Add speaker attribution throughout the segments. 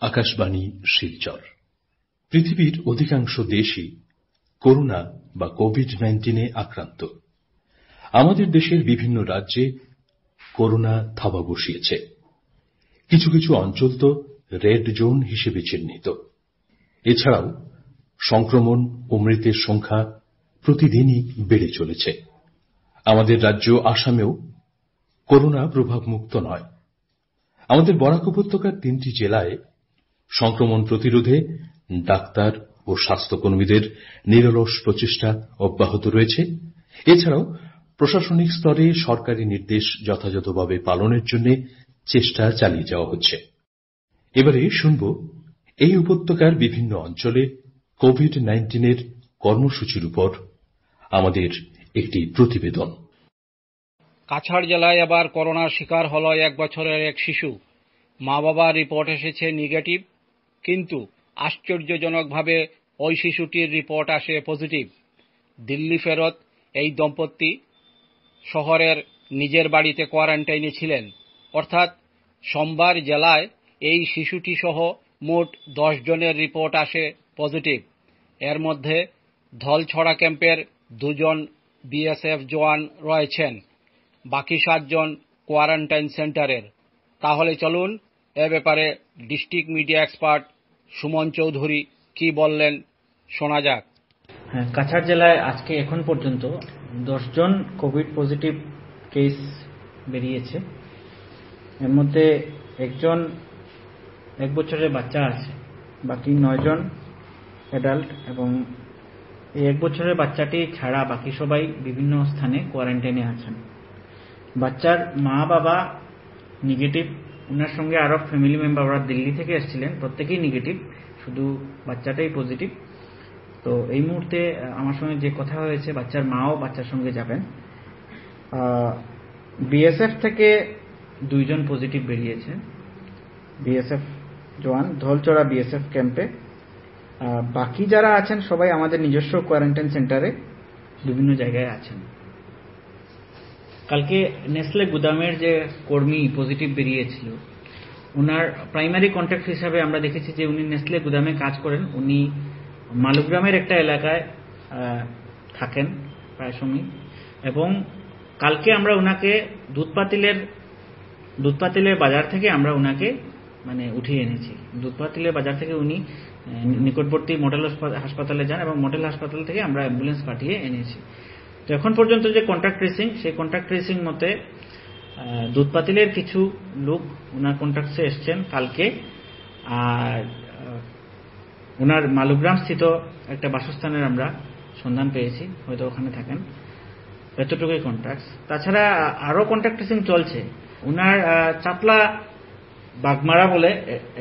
Speaker 1: আকাশবাণী শিলচর। পৃথিবীর অধিকাংশ দেশই করোনা বা কোভিড-19 এ আক্রান্ত। আমাদের দেশের বিভিন্ন রাজ্যে করোনা থাবা বসিয়েছে। কিছু কিছু অঞ্চল তো রেড জোন হিসেবে চিহ্নিত। এছাড়াও সংক্রমণ ও মৃতের সংখ্যা প্রতিদিনই বেড়ে চলেছে। আমাদের রাজ্য আসামেও করোনা প্রভাবমুক্ত নয়। আমাদের বরাক উপত্যকার 3টি জেলায় সংক্রমণ প্রতিরোধে ডাক্তার ও স্বাস্থ্যকর্মীদের নিরলস প্রচেষ্টা অব্যাহত রয়েছে। এছাড়াও প্রশাসনিক স্তরে সরকারি নির্দেশ যথাযথভাবে পালনের জন্য চেষ্টা চালিয়ে যাওয়া হচ্ছে। এবারে শুনব এই উপত্যকার বিভিন্ন অঞ্চলে কোভিড-19 এর কর্মসূচির উপর আমাদের একটি প্রতিবেদন।
Speaker 2: কাছাড় জেলায় এবার করোনার শিকার হল 1 বছরের এক শিশু। মা বাবার রিপোর্ট এসেছে নেগেটিভ, কিন্তু আশ্চর্যজনকভাবে ওই শিশুটির রিপোর্ট আসে পজিটিভ। দিল্লি ফেরত এই দম্পতি শহরের নিজের বাড়িতে কোয়ারেন্টাইনে ছিলেন। অর্থাৎ সোমবার জেলায় এই শিশুটি সহ মোট 10 জনের রিপোর্ট আসে পজিটিভ। এর মধ্যে ধলছড়া ক্যাম্পের 2 জন বিএসএফ জওয়ান রয়েছেন, বাকি 7 জন কোয়ারেন্টাইন সেন্টারের। তাহলে চলুন এ ব্যাপারে district media expert Suman Chowdhury কি বললেন শোনা যাক।
Speaker 3: কাছাড় জেলায় আজকে এখন পর্যন্ত 10 জন কোভিড পজিটিভ কেস বেরিয়েছে। এর মধ্যে একজন 1 বছরের বাচ্চা আছে, বাকি 9 জন অ্যাডাল্ট, এবং এই 1 বছরের বাচ্চাটি ছাড়া বাকি সবাই বিভিন্ন স্থানে কোয়ারেন্টাইনে আছেন। বাচ্চার মা বাবা নেগেটিভ, ওনার সঙ্গে আরো ফ্যামিলি মেম্বাররা দিল্লি থেকে এসেছিলেন, প্রত্যেকেই নেগেটিভ, শুধু বাচ্চাটাই পজিটিভ। তো এই মুহূর্তে আমার সঙ্গে যে কথা হয়েছে, বাচ্চার মাও বাচ্চার সঙ্গে যাবেন। বিএসএফ থেকে 2 জন পজিটিভ বেরিয়েছে, বিএসএফ জওয়ান ধলচড়া বিএসএফ ক্যাম্পে। বাকি যারা আছেন সবাই আমাদের নিজস্ব কোয়ারেন্টাইন সেন্টারে বিভিন্ন জায়গায় আছেন। কালকে নেসলে গুদামের যে কর্মী পজিটিভ বেরিয়েছিল, ওনার প্রাইমারি কন্ট্যাক্ট হিসাবে আমরা দেখেছি যে উনি নেসলে গুদামে কাজ করেন। উনি মালুগ্রামের একটা এলাকায় থাকেন প্রায় সময়, এবং কালকে আমরা ওনাকে দুধপাতিলের বাজার থেকে আমরা ওনাকে উঠিয়ে এনেছি। দুধপাতিলের বাজার থেকে উনি নিকটবর্তী মডেল হাসপাতালে যান, এবং মডেল হাসপাতাল থেকে আমরা অ্যাম্বুলেন্স পাঠিয়ে এনেছি। তো এখন পর্যন্ত যে কন্ট্যাক্ট ট্রেসিং, সেই কন্ট্যাক্ট ট্রেসিং মতে দুধপাতিলের কিছু লোক ওনার কন্ট্যাক্টসে এসছেন কালকে, আর ওনার মালুগ্রাম স্থিত একটা বাসস্থানের আমরা সন্ধান পেয়েছি, হয়তো ওখানে থাকেন। এতটুকুই কন্ট্যাক্ট। তাছাড়া আরো কন্ট্যাক্ট ট্রেসিং চলছে। ওনার চাপলা বাগমারা বলে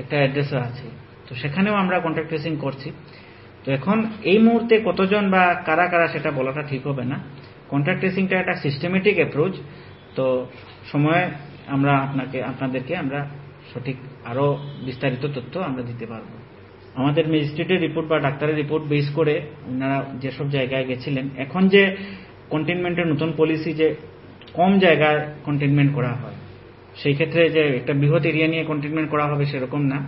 Speaker 3: একটা অ্যাড্রেসও আছে, তো সেখানেও আমরা কন্ট্যাক্ট ট্রেসিং করছি। তো এখন এই মুহূর্তে কতজন বা কারা কারা সেটা বলাটা ঠিক হবে না। কন্ট্যাক্ট ট্রেসিংটা একটা সিস্টেমেটিক অ্যাপ্রোচ। তো সময়ে আমরা আপনাদেরকে আমরা সঠিক আরো বিস্তারিত তথ্য আমরা দিতে পারবো। আমাদের ম্যাজিস্ট্রেটের রিপোর্ট বা ডাক্তারের রিপোর্ট বেস করে ওনারা যেসব জায়গায় গেছিলেন, এখন যে কন্টেইনমেন্টের নতুন পলিসি, যে কম জায়গায় কন্টেইনমেন্ট করা হয়, সেই ক্ষেত্রে যে একটা বৃহৎ এরিয়া নিয়ে কন্টেইনমেন্ট করা হবে সেরকম না।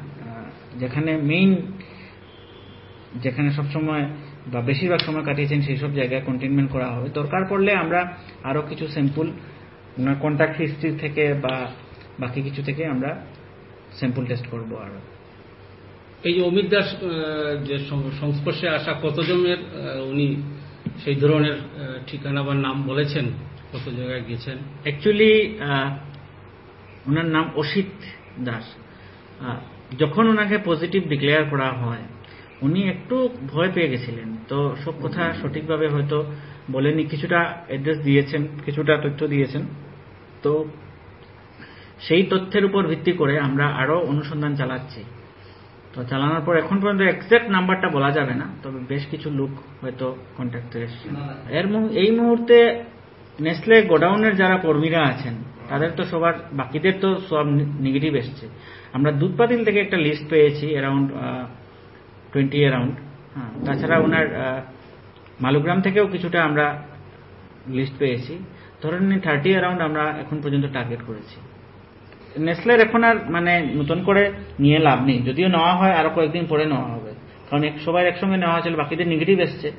Speaker 3: যেখানে সবসময় বা বেশিরভাগ সময় কাটিয়েছেন সেই সব জায়গায় কন্টেইনমেন্ট করা হবে। দরকার পড়লে আমরা আরো কিছু স্যাম্পল ওনার কন্ট্যাক্ট হিস্ট্রি থেকে বা বাকি কিছু থেকে আমরা স্যাম্পল টেস্ট করব। আরো
Speaker 4: এই যে অমিত দাস যে সংস্পর্শে আসা কতজনের উনি সেই ধরনের ঠিকানা বা নাম বলেছেন, কত জায়গায় গেছেন?
Speaker 3: অ্যাকচুয়ালি ওনার নাম অসিত দাস। যখন ওনাকে পজিটিভ ডিক্লেয়ার করা হয়, উনি একটু ভয় পেয়ে গেছিলেন। তো সব কথা সঠিকভাবে হয়তো বলেনি, কিছুটা অ্যাড্রেস দিয়েছেন, কিছুটা তথ্য দিয়েছেন। তো সেই তথ্যের উপর ভিত্তি করে আমরা আরো অনুসন্ধান চালাচ্ছি। তো চালানোর পর এখন পর্যন্ত এক্সাক্ট নাম্বারটা বলা যাবে না, তবে বেশ কিছু লোক হয়তো কন্ট্যাক্টে এসেছেন। এই মুহূর্তে নেসলে গোডাউনের যারা কর্মীরা আছেন তাদের তো সবার, বাকিদের তো সব নেগেটিভ এসছে। আমরা দুধপাতিল থেকে একটা লিস্ট পেয়েছি অ্যারাউন্ড 20 অ্যারাউন্ড। তাছাড়া ওনার মালুগ্রাম থেকেও কিছুটা আমরা লিস্ট পেয়েছি। ধরেন 30 অ্যারাউন্ড আমরা এখন পর্যন্ত টার্গেট করেছি। নেসলের এখন আর মানে নতুন করে নিয়ে লাভ নেই, যদিও নেওয়া হয় আরো কয়েকদিন পরে নেওয়া হবে, কারণ সবাই একসঙ্গে নেওয়া হয়েছিল, বাকিদের নেগেটিভ এসছে।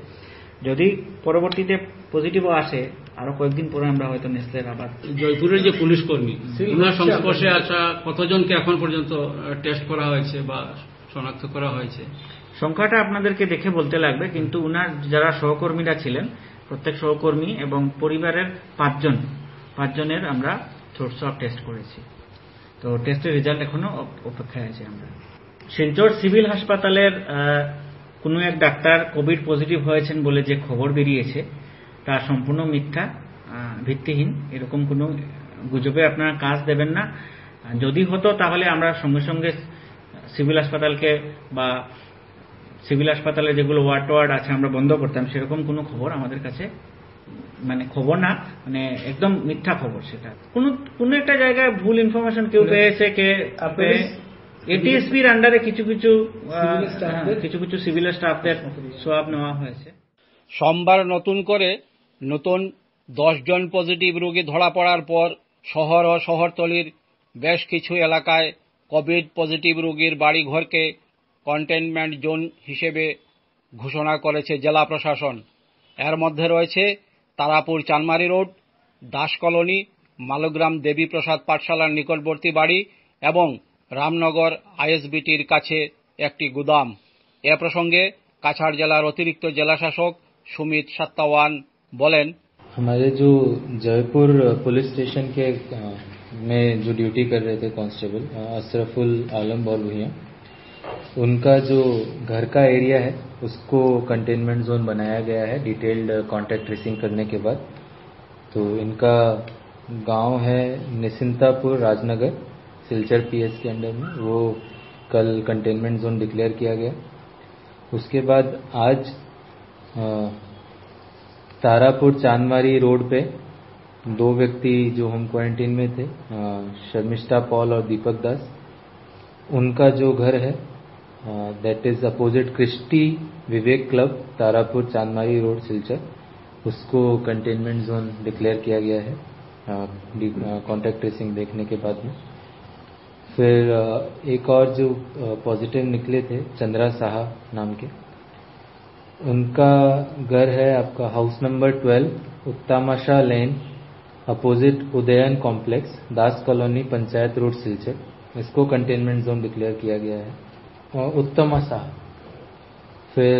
Speaker 3: যদি পরবর্তীতে পজিটিভও আসে আরো কয়েকদিন পরে আমরা হয়তো নেসলের আবার।
Speaker 4: জয়পুরের যে পুলিশ কর্মী ওনার সংস্পর্শে আসা কতজনকে এখন পর্যন্ত টেস্ট করা হয়েছে বা শনাক্ত করা হয়েছে?
Speaker 3: সংখ্যাটা আপনাদেরকে দেখে বলতে লাগবে, কিন্তু উনার যারা সহকর্মীরা ছিলেন প্রত্যেক সহকর্মী এবং পরিবারের 5 জনের আমরা থ্রোট সোয়াব টেস্ট করেছি। তো টেস্টের রেজাল্ট এখনো অপেক্ষায় আছে আমরা। শিলচর সিভিল হাসপাতালের কোনো এক ডাক্তার কোভিড পজিটিভ হয়েছেন বলে যে খবর বেরিয়েছে তা সম্পূর্ণ মিথ্যা, ভিত্তিহীন। এরকম কোনো গুজবে আপনারা কাজ দেবেন না। যদি হতো তাহলে আমরা সঙ্গে সঙ্গে সিভিল হাসপাতালকে বা সিভিল হাসপাতালে যেগুলো ওয়ার্ড আছে আমরা বন্ধ করতাম। সেরকম কোনো খবর আমাদের কাছে মানে খবর না, মানে একদম মিথ্যা খবর। সেটা কোনো একটা জায়গায় ভুল ইনফরমেশন কেউ পেয়েছে, এটিএসপির আন্ডারে কিছু সিভিল স্টাফদের সোয়াব নেওয়া হয়েছে।
Speaker 2: সোমবার নতুন 10 জন পজিটিভ রোগী ধরা পড়ার পর শহর ও শহরতলির বেশ কিছু এলাকায় কোভিড পজিটিভ রোগীর বাড়িঘরকে কন্টেইনমেন্ট জোন হিসেবে ঘোষণা করেছে জেলা প্রশাসন। এর মধ্যে রয়েছে তারাপুর চানমারি রোড, দাস কলোনি, মালুগ্রাম দেবী প্রসাদ পাঠশালার নিকটবর্তী বাড়ি এবং রামনগর আইএসবিটির কাছে একটি গুদাম। এ প্রসঙ্গে কাছাড় জেলার অতিরিক্ত জেলাশাসক সুমিত সাত্তাওয়ান বলেন,
Speaker 5: हमारे जो जयपुर पुलिस स्टेशन के में जो ड्यूटी कर रहे थे कांस्टेबल अशरफुल आलम और भैया, उनका जो घर का एरिया है उसको कंटेनमेंट जोन बनाया गया है डिटेल्ड कांटेक्ट ट्रेसिंग करने के बाद। तो इनका गांव है निसिंतापुर राजनगर, सिलचर पीएस के अंडर में। वो कल कंटेनमेंट जोन डिक्लेयर किया गया। उसके बाद आज तारापुर चांदमारी रोड पे 2 व्यक्ति जो होम क्वारंटीन में थे, शर्मिष्ठा पॉल और दीपक दास, उनका जो घर है that is opposite Christy Vivek club, Tarapur Chandmari road, Silchar, उसको कंटेनमेंट जोन डिक्लेयर किया गया है कॉन्टैक्ट ट्रेसिंग देखने के बाद में। फिर एक और जो पॉजिटिव निकले थे चंद्रा साहा नाम के, उनका घर है आपका हाउस नंबर 12 उत्तमाशा लेन अपोजिट उदयन कॉम्प्लेक्स, दास कॉलोनी, पंचायत रोड, सिलचर। इसको कंटेनमेंट जोन डिक्लेयर किया गया है उत्तमाशा। फिर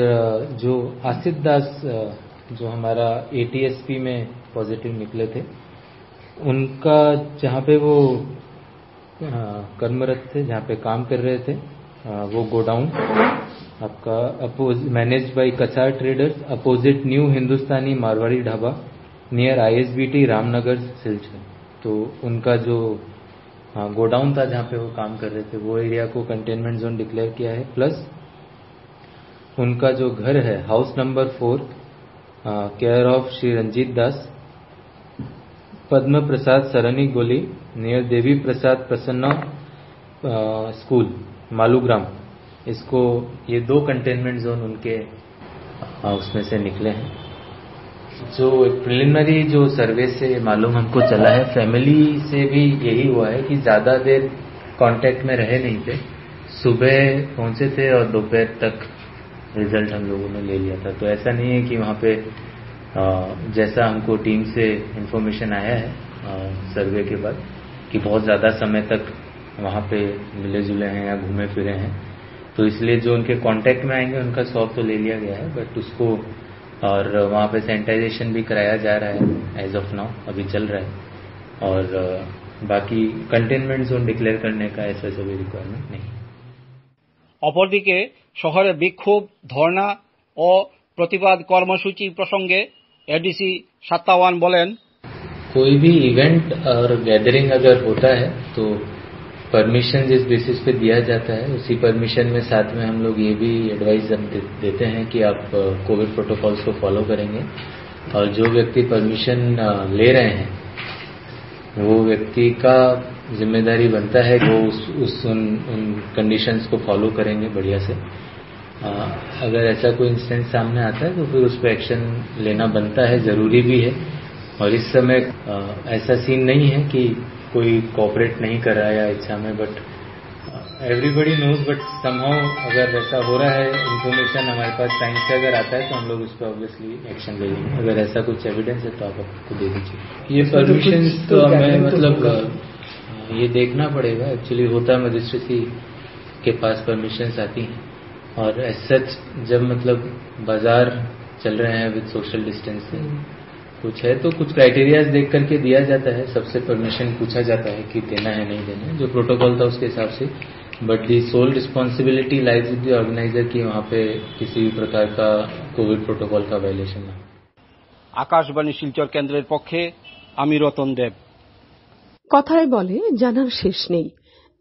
Speaker 5: जो आसिफ दास जो हमारा एटीएसपी में पॉजिटिव निकले थे, उनका जहाँ पे वो कर्मरत थे, जहाँ पे काम कर रहे थे, वो गोडाउन आपका managed by Cachar traders opposite new Hindustani Marwari dhaba near ISBT Ramnagar, Silchar. तो उनका जो गोडाउन था जहाँ पे वो काम कर रहे थे, वो एरिया को कंटेनमेंट जोन डिक्लेयर किया है। प्लस उनका जो घर है house number 4 care of Shri Ranjit Das, Padma Prasad Sarani गोली नियर देवी प्रसाद प्रसन्ना स्कूल, मालूग्राम, इसको ये 2 कंटेनमेंट जोन उनके उसमें से निकले हैं। जो प्रिलिमिनरी जो सर्वे से मालूम हमको चला है, फैमिली से भी यही हुआ है कि ज्यादा देर कांटेक्ट में रहे नहीं थे, सुबह पहुंचे थे और दोपहर तक रिजल्ट हम लोगों ने ले लिया था। तो ऐसा नहीं है कि वहाँ पे जैसा हमको टीम से इंफॉर्मेशन आया है सर्वे के बाद कि बहुत ज्यादा समय तक वहाँ पे मिले जुले हैं या घूमे फिरे हैं। तो इसलिए जो उनके कांटेक्ट में आएंगे उनका स्वैब तो ले लिया गया है, बट उसको और वहाँ पे सैनिटाइजेशन भी कराया जा रहा है, एज ऑफ नाउ अभी चल रहा है। और बाकी कंटेनमेंट जोन डिक्लेयर करने का ऐसा सभी रिक्वायरमेंट नहीं।
Speaker 2: অপরদিকে শহরে বিক্ষোভ, ধর্ণা ও প্রতিবাদ কর্মসূচি প্রসঙ্গে এডিসি সাত্তাওয়ান বলেন,
Speaker 5: कोई भी इवेंट और गैदरिंग अगर होता है तो परमिशन जिस बेसिस पे दिया जाता है उसी परमिशन में साथ में हम लोग ये भी एडवाइस देते हैं कि आप कोविड प्रोटोकॉल्स को फॉलो करेंगे। और जो व्यक्ति परमिशन ले रहे हैं वो व्यक्ति का जिम्मेदारी बनता है कि वो उन कंडीशंस को फॉलो करेंगे बढ़िया से। अगर ऐसा कोई इंसिडेंट सामने आता है तो फिर उस पर एक्शन लेना बनता है, जरूरी भी है। और इस समय ऐसा सीन नहीं है कि कोई कोऑपरेट नहीं कर रहा है या इच्छा में, but everybody knows, but somehow अगर ऐसा हो रहा है, इन्फॉर्मेशन हमारे पास साइंस से अगर आता है तो हम लोग उस पर ऑब्वियसली एक्शन ले लेंगे। अगर ऐसा कुछ एविडेंस है तो आप आपको दे दीजिए। ये परमिशन तो हमें मतलब ये देखना पड़ेगा, एक्चुअली होता है मजिस्ट्रेसी के पास परमिशंस आती हैं, और एज सच जब मतलब बाजार चल रहे हैं विद सोशल डिस्टेंसिंग कुछ है तो कुछ क्राइटेरियाज देख करके दिया जाता है, सबसे परमिशन पूछा जाता है कि देना है नहीं देना है, जो प्रोटोकॉल था उसके हिसाब से। But the sole responsibility lies with the organiser की वहाँ पे किसी भी प्रकार का कोविड प्रोटोकॉल का वायलेशन ना।
Speaker 2: आकाशवाणी शिलचर केंद्रेर पक्षे आमी रतन देव।
Speaker 6: কথায় বলে জানার শেষ নেই,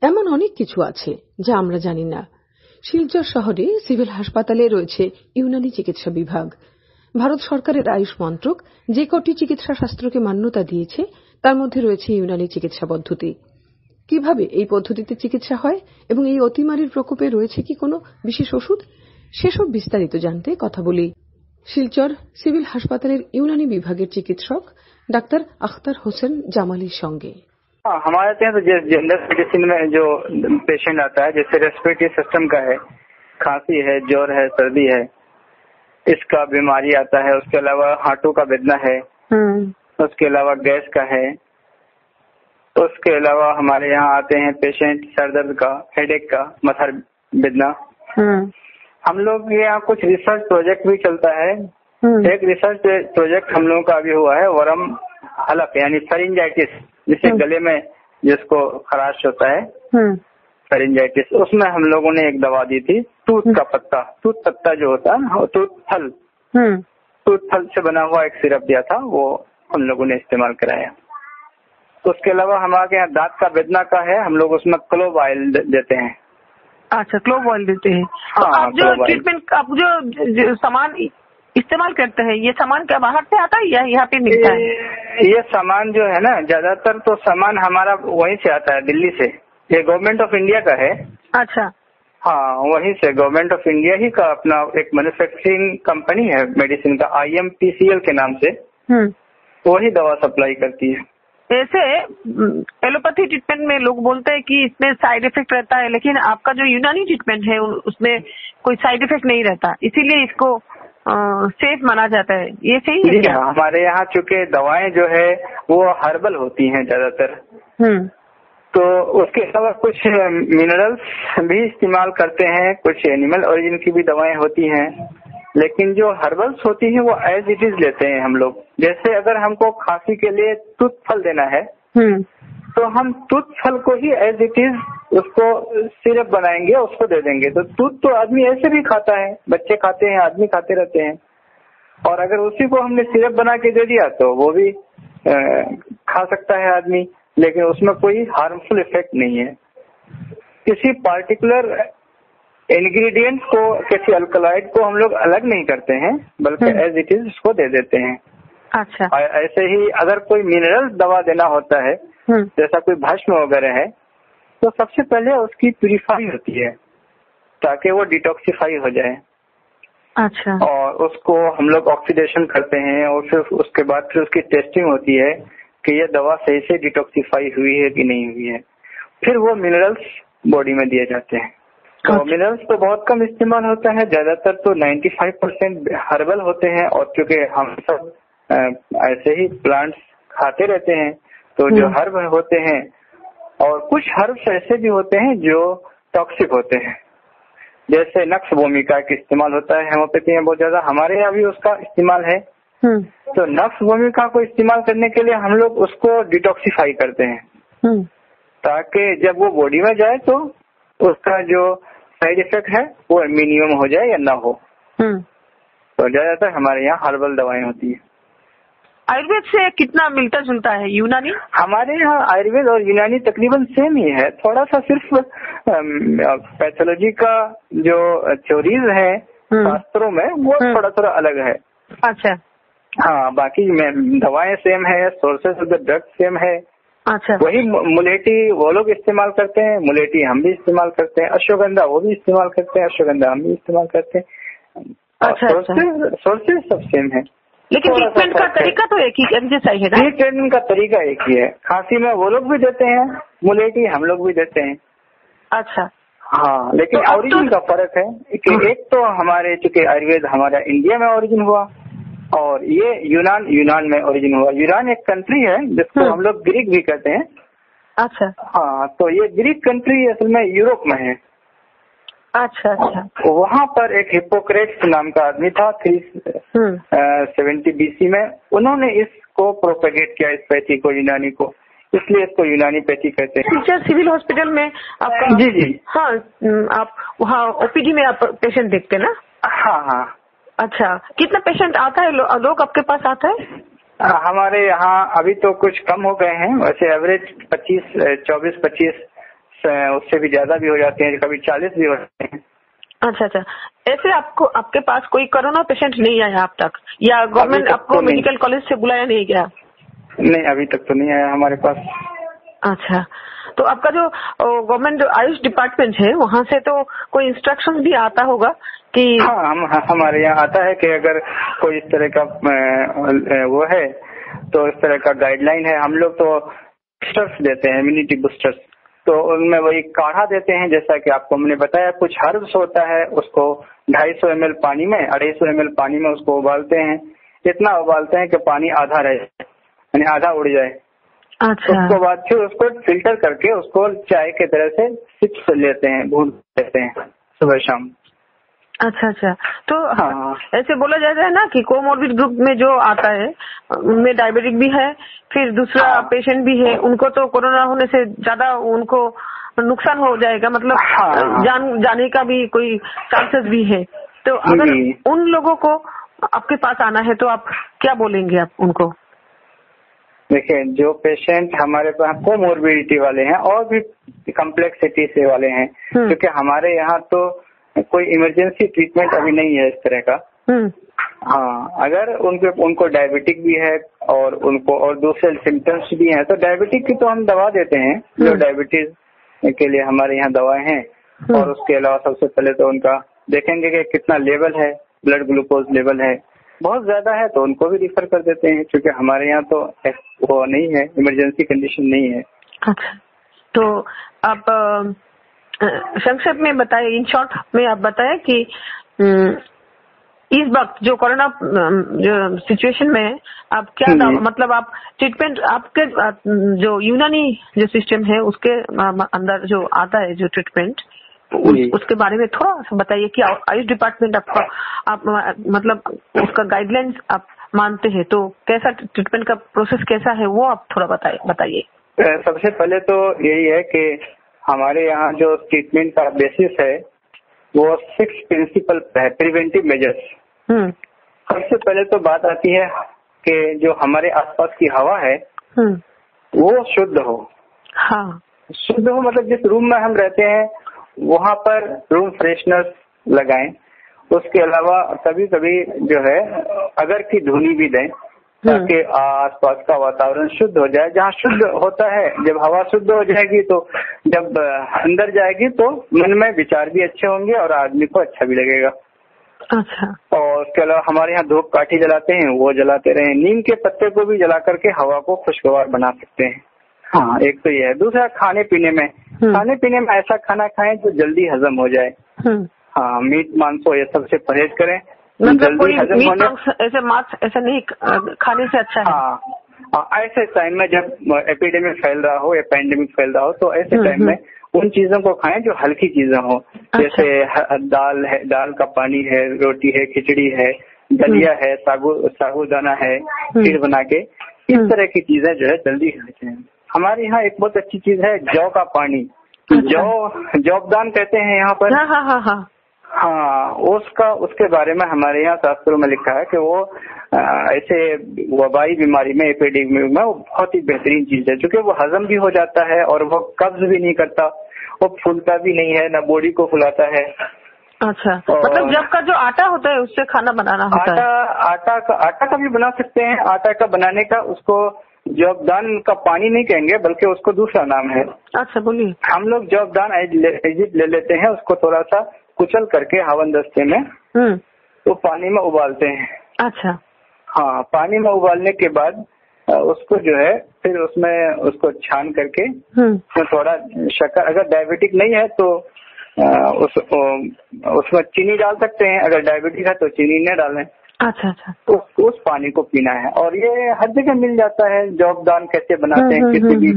Speaker 6: এমন অনেক কিছু আছে যা আমরা জানি না। শিলচর শহরে সিভিল হাসপাতালে রয়েছে ইউনানি চিকিৎসা বিভাগ। ভারত সরকারের আয়ুষ মন্ত্রক যে কটি চিকিৎসা শাস্ত্রকে মান্যতা দিয়েছে তার মধ্যে রয়েছে ইউনানি চিকিৎসা পদ্ধতি। কিভাবে এই পদ্ধতিতে চিকিৎসা হয় এবং এই অতিমারীর প্রকোপে রয়েছে কি কোনো বিশেষ ওষুধ, সেসব বিস্তারিত জানতে কথা বলি শিলচর সিভিল হাসপাতালের ইউনানি বিভাগের চিকিৎসক ডাক্তার আখতার হোসেন জামালির সঙ্গে।
Speaker 7: हमारे यहाँ तो जनरल मेडिसिन में जो पेशेंट आता है, जैसे रेस्पिरेटरी सिस्टम का है, खांसी है, ज्वर है, सर्दी है, इसका बीमारी आता है। उसके अलावा हार्टों का बेदना है, उसके अलावा गैस का है। उसके अलावा हमारे यहाँ आते हैं पेशेंट सर दर्द का, हेडेक का, मथा बेदना। हम लोग यहाँ कुछ रिसर्च प्रोजेक्ट भी चलता है। एक रिसर्च प्रोजेक्ट हम लोगों का अभी हुआ है वर्म हलक यानी फरिंजाइटिस, जिसे गले में जिसको खराश होता है फरिंजाइटिस, उसमें हम लोगों ने एक दवा दी थी तूत का पत्ता। तूत पत्ता जो होता है ना, तूत फल से बना हुआ एक सिरप दिया था, वो हम लोगों ने इस्तेमाल कराया। उसके अलावा हमारे यहाँ दांत का वेदना का है, हम लोग उसमें क्लोव ऑयल देते हैं।
Speaker 6: अच्छा, क्लोव ऑयल देते हैं।
Speaker 7: हाँ,
Speaker 6: आप जो ट्रीटमेंट, आप जो सामान इस्तेमाल करते हैं, ये सामान क्या बाहर से आता है या यहाँ पे मिलता है?
Speaker 7: ये सामान जो है ना, ज्यादातर तो सामान हमारा वहीं से आता है, दिल्ली से। ये गवर्नमेंट ऑफ इंडिया का है।
Speaker 6: अच्छा।
Speaker 7: हाँ, वहीं से गवर्नमेंट ऑफ इंडिया ही का अपना एक मैन्युफैक्चरिंग कंपनी है मेडिसिन का, IMPCL के नाम से, वही दवा सप्लाई करती है।
Speaker 6: ऐसे एलोपैथी ट्रीटमेंट में लोग बोलते हैं कि इसमें साइड इफेक्ट रहता है, लेकिन आपका जो यूनानी ट्रीटमेंट है उसमें कोई साइड इफेक्ट नहीं रहता, इसीलिए इसको सेफ माना जाता है। ये सही है क्या?
Speaker 7: हमारे यहाँ चूंकि दवाएं जो है वो हर्बल होती हैं ज्यादातर, तो उसके अलावा कुछ मिनरल्स भी इस्तेमाल करते हैं, कुछ एनिमल ओरिजिन की भी दवाएं होती हैं, लेकिन जो हर्बल्स होती हैं वो एज इट इज लेते हैं हम लोग। जैसे अगर हमको खांसी के लिए तूत फल देना है तो हम तूत फल को ही एज इट इज उसको सिरप बनाएंगे, उसको दे देंगे। तो तूत तो आदमी ऐसे भी खाता है, बच्चे खाते हैं, आदमी खाते रहते हैं, और अगर उसी को हमने सिरप बना के दे दिया तो वो भी खा सकता है आदमी, लेकिन उसमें कोई हार्मफुल इफेक्ट नहीं है। किसी पार्टिकुलर इंग्रेडिएंट को, किसी अल्कलॉइड को हम लोग अलग नहीं करते हैं, बल्कि एज इट इज उसको दे देते हैं।
Speaker 6: अच्छा।
Speaker 7: ऐसे ही अगर कोई मिनरल दवा देना होता है, जैसा कोई भस्म वगैरह है, तो सबसे पहले उसकी प्यूरिफाई होती है ताकि वो डिटॉक्सिफाई हो जाए।
Speaker 6: अच्छा।
Speaker 7: और उसको हम लोग ऑक्सीडेशन करते हैं, और फिर उसके बाद फिर उसकी टेस्टिंग होती है कि ये दवा सही से डिटॉक्सिफाई हुई है कि नहीं हुई है। फिर वो मिनरल्स बॉडी में दिए जाते हैं। तो मिनरल्स तो बहुत कम इस्तेमाल होता है, ज्यादातर तो 95% हर्बल होते हैं, और क्योंकि हम सब ऐसे ही प्लांट्स खाते रहते हैं, तो जो हर्ब होते हैं, और कुछ हर्ब्स ऐसे भी होते हैं जो टॉक्सिक होते हैं, जैसे नक्स भूमिका का इस्तेमाल होता है हेमोपैथी में बहुत ज्यादा, हमारे यहाँ भी उसका इस्तेमाल है। तो नक्स भूमिका को इस्तेमाल करने के लिए हम लोग उसको डिटॉक्सिफाई करते हैं, ताकि जब वो बॉडी में जाए तो उसका जो साइड इफेक्ट है वो मिनिमम हो जाए या ना हो। तो ज्यादातर हमारे यहाँ हर्बल दवाएं होती है।
Speaker 6: आयुर्वेद से कितना मिलता जुलता है यूनानी? हमारे
Speaker 7: यहाँ आयुर्वेद और यूनानी तकरीबन सेम ही है, थोड़ा सा सिर्फ पैथोलॉजी का जो थ्योरीज है शास्त्रों में वो थोड़ा थोड़ा अलग है।
Speaker 6: अच्छा।
Speaker 7: हाँ, बाकी दवाएं सेम है, sources of the drug same है।
Speaker 6: अच्छा।
Speaker 7: वही मुलेठी वो लोग इस्तेमाल करते हैं, मुलेठी हम भी इस्तेमाल करते हैं, अश्वगंधा वो भी इस्तेमाल करते हैं, अश्वगंधा हम भी इस्तेमाल करते हैं।
Speaker 6: अच्छा।
Speaker 7: सोर्सेस सब सेम है।
Speaker 6: लेकिन ट्रीटमेंट का तरीका तो एक जैसा ही है ना?
Speaker 7: ट्रीटमेंट का तरीका एक ही है। खांसी में वो लोग भी देते हैं मुलेठी, हम लोग भी देते हैं।
Speaker 6: अच्छा
Speaker 7: हाँ, लेकिन
Speaker 6: तो
Speaker 7: ओरिजिन का फर्क है कि एक तो हमारे चूंकि आयुर्वेद हमारा इंडिया में ओरिजिन हुआ और ये यूनान में ओरिजिन हुआ। यूनान एक कंट्री है जिसको हम लोग ग्रीक भी कहते हैं।
Speaker 6: अच्छा
Speaker 7: हाँ, तो ये ग्रीक कंट्री असल में यूरोप में है।
Speaker 6: अच्छा अच्छा।
Speaker 7: वहाँ पर एक हिप्पोक्रेट्स नाम का आदमी था 370 BC में। उन्होंने इसको प्रोपेगेट किया, इस पैथी को, यूनानी को, इसलिए इसको यूनानी पैथी कहते हैं।
Speaker 6: टीचर सिविल हॉस्पिटल में आपका?
Speaker 7: जी।
Speaker 6: हाँ, आप वहाँ ओपीडी में आप पेशेंट देखते हैं ना?
Speaker 7: हाँ।
Speaker 6: अच्छा, कितना पेशेंट आता है, लोग आपके पास आता है?
Speaker 7: हमारे यहाँ अभी तो कुछ कम हो गए हैं, वैसे एवरेज 24-25 उससे भी ज्यादा भी हो जाते हैं, कभी 40 भी हो जाते हैं।
Speaker 6: अच्छा। ऐसे आपके पास कोई कोरोना पेशेंट नहीं आया अब तक, या गवर्नमेंट आपको मेडिकल कॉलेज से बुलाया नहीं गया?
Speaker 7: नहीं, अभी तक तो नहीं आया हमारे पास।
Speaker 6: अच्छा, तो आपका जो गवर्नमेंट आयुष डिपार्टमेंट है वहाँ से तो कोई इंस्ट्रक्शन भी आता होगा कि?
Speaker 7: हाँ, हमारे यहाँ आता है कि अगर कोई इस तरह का वो है तो इस तरह का गाइडलाइन है। हम लोग तो बूस्टर्स देते हैं, इम्यूनिटी बूस्टर्स, तो उनमें वही काढ़ा देते हैं जैसा कि आपको हमने बताया। कुछ हर्ब्स होता है, उसको 250 ml पानी में, 250 ml पानी में उसको उबालते हैं। इतना उबालते हैं कि पानी आधा रहे, यानी आधा उड़ जाए।
Speaker 6: अच्छा।
Speaker 7: उसके बाद फिर उसको फिल्टर करके उसको चाय के तरह से सिप लेते हैं, भून लेते हैं सुबह शाम।
Speaker 6: अच्छा, तो हाँ, ऐसे बोला जाता है ना कि कोमोर्बिड ग्रुप में जो आता है उनमें डायबिटिक भी है, फिर दूसरा पेशेंट भी है, उनको तो कोरोना होने से ज्यादा उनको नुकसान हो जाएगा, मतलब जाने का भी कोई चांसेस भी है। तो अगर उन लोगों को आपके पास आना है तो आप क्या बोलेंगे आप उनको?
Speaker 7: देखिए, जो पेशेंट हमारे पास कोमोर्बिडिटी वाले हैं और भी कॉम्प्लेक्सिटी से वाले हैं, क्योंकि हमारे यहाँ तो कोई इमरजेंसी ट्रीटमेंट अभी नहीं है इस तरह का। हाँ, अगर उनको डायबिटिक भी है और उनको और दूसरे सिम्टम्स भी हैं तो डायबिटिक की तो हम दवा देते हैं, जो डायबिटीज के लिए हमारे यहाँ दवाएं हैं। और उसके अलावा सबसे पहले तो उनका देखेंगे कि कितना लेवल है, ब्लड ग्लूकोज लेवल है, बहुत ज्यादा है तो उनको भी रिफर कर देते हैं, क्योंकि हमारे यहाँ तो वो नहीं है, इमरजेंसी कंडीशन नहीं है। अच्छा,
Speaker 6: तो आप संक्षेप में बताएं, इन शॉर्ट में आप बताएं कि इस वक्त जो कोरोना जो सिचुएशन में आप क्या मतलब आप ट्रीटमेंट आपके जो यूनानी जो सिस्टम है उसके अंदर जो आता है जो ट्रीटमेंट उसके बारे में थोड़ा सा बताइए कि आयुष डिपार्टमेंट आपका आप मतलब उसका गाइडलाइंस आप मानते हैं तो कैसा ट्रीटमेंट का प्रोसेस कैसा है वो आप थोड़ा बताइए।
Speaker 7: सबसे पहले तो यही है कि हमारे यहाँ जो ट्रीटमेंट का बेसिस है वो 6 प्रिंसिपल है, प्रिवेंटिव मेजर्स। सबसे पहले तो बात आती है कि जो हमारे आसपास की हवा है वो शुद्ध हो। हाँ, शुद्ध हो मतलब जिस रूम में हम रहते हैं वहाँ पर रूम फ्रेशनर लगाएं। उसके अलावा कभी कभी जो है अगर की धुनी भी दें ताकि आसपास का वातावरण शुद्ध हो जाए। जहाँ शुद्ध होता है, जब हवा शुद्ध हो जाएगी तो जब अंदर जाएगी तो मन में विचार भी अच्छे होंगे और आदमी को अच्छा भी लगेगा। अच्छा। और उसके अलावा हमारे यहाँ धूप काठी जलाते हैं, वो जलाते रहे। नीम के पत्ते को भी जला करके हवा को खुशगवार बना सकते हैं। हाँ, एक तो ये है। दूसरा, खाने पीने में ऐसा खाना खाएं जो जल्दी हजम हो जाए। हाँ, मीट मांसो ये सबसे परहेज करें, जल्दी हजम होने
Speaker 6: ऐसे मांस ऐसा नहीं खाने से अच्छा है।
Speaker 7: हाँ, ऐसे टाइम में जब एपिडेमिक फैल रहा हो या पैंडेमिक फैल रहा हो तो ऐसे टाइम में उन चीजों को खाएं जो हल्की चीजें हो। जैसे दाल है, दाल का पानी है, रोटी है, खिचड़ी है, दलिया है, साबूदाना है, खीर बना के, इस तरह की चीजें जो है जल्दी खाते हैं। हमारे यहाँ एक बहुत अच्छी चीज है जौ का पानी। जौबदान कहते हैं यहाँ पर। हाँ, उसके बारे में हमारे यहाँ शास्त्रों में लिखा है कि वो ऐसे वबाई बीमारी में, एपिडेमिक में वो बहुत ही बेहतरीन चीज है, क्योंकि वो हजम भी हो जाता है और वो कब्ज भी नहीं करता, वो फूलता भी नहीं है, ना बॉडी को फुलाता है। अच्छा,
Speaker 6: मतलब जब का जो आटा होता है उससे खाना बनाना होता है।
Speaker 7: आटा का भी बना सकते हैं। आटा का बनाने का उसको जौबदान का पानी नहीं कहेंगे, बल्कि उसको दूसरा नाम है।
Speaker 6: अच्छा, बोलिए। हम
Speaker 7: लोग जौबदान ले लेते हैं, उसको थोड़ा सा कुचल करके हवन दस्ते में तो पानी में उबालते हैं।
Speaker 6: अच्छा।
Speaker 7: हाँ, पानी में उबालने के बाद उसको जो है फिर उसमें उसको छान करके उसमें थोड़ा शक्कर, अगर डायबिटिक नहीं है तो उसमें चीनी डाल सकते हैं, अगर डायबिटिक है तो चीनी न डालें।
Speaker 6: अच्छा अच्छा।
Speaker 7: तो उस पानी को पीना है और ये हर जगह मिल जाता है। जौबदान कैसे बनाते हैं, किसी भी